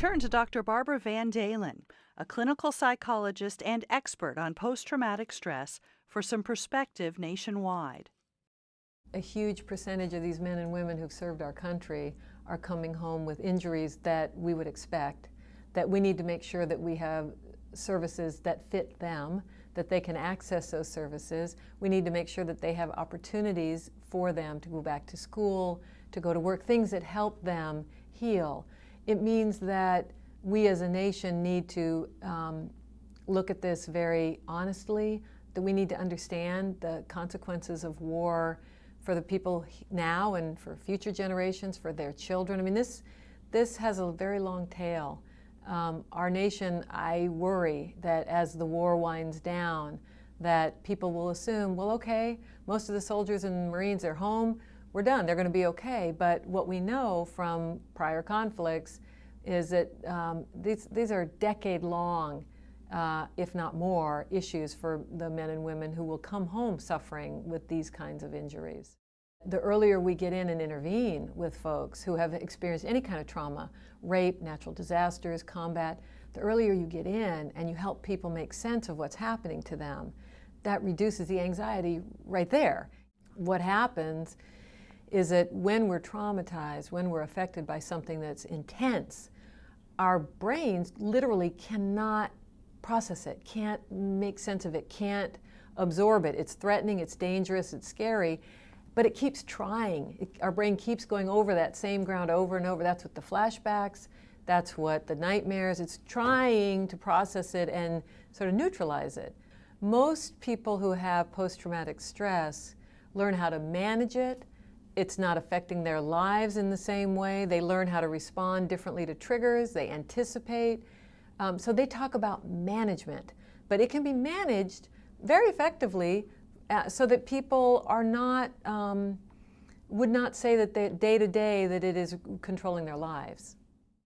turn to Dr. Barbara Van Dahlen, a clinical psychologist and expert on post-traumatic stress, for some perspective nationwide. A huge percentage of these men and women who've served our country are coming home with injuries that we would expect, that we need to make sure that we have services that fit them, that they can access those services. We need to make sure that they have opportunities for them to go back to school, to go to work, things that help them heal. It means that we as a nation need to look at this very honestly, that we need to understand the consequences of war for the people now and for future generations, for their children. I mean, this has a very long tail. Our nation, I worry that as the war winds down, that people will assume, well, okay, most of the soldiers and Marines are home, we're done, they're going to be okay. But what we know from prior conflicts is that these are decade-long, if not more, issues for the men and women who will come home suffering with these kinds of injuries. The earlier we get in and intervene with folks who have experienced any kind of trauma, rape, natural disasters, combat, the earlier you get in and you help people make sense of what's happening to them, that reduces the anxiety right there. What happens is that when we're traumatized, when we're affected by something that's intense, our brains literally cannot process it, can't make sense of it, can't absorb it. It's threatening, it's dangerous, it's scary, but it keeps trying. Our brain keeps going over that same ground over and over. That's what the flashbacks, that's what the nightmares, it's trying to process it and sort of neutralize it. Most people who have post-traumatic stress learn how to manage it. It's not affecting their lives in the same way. They learn how to respond differently to triggers. They anticipate. So they talk about management, but it can be managed very effectively so that people are not, would not say that day to day that it is controlling their lives.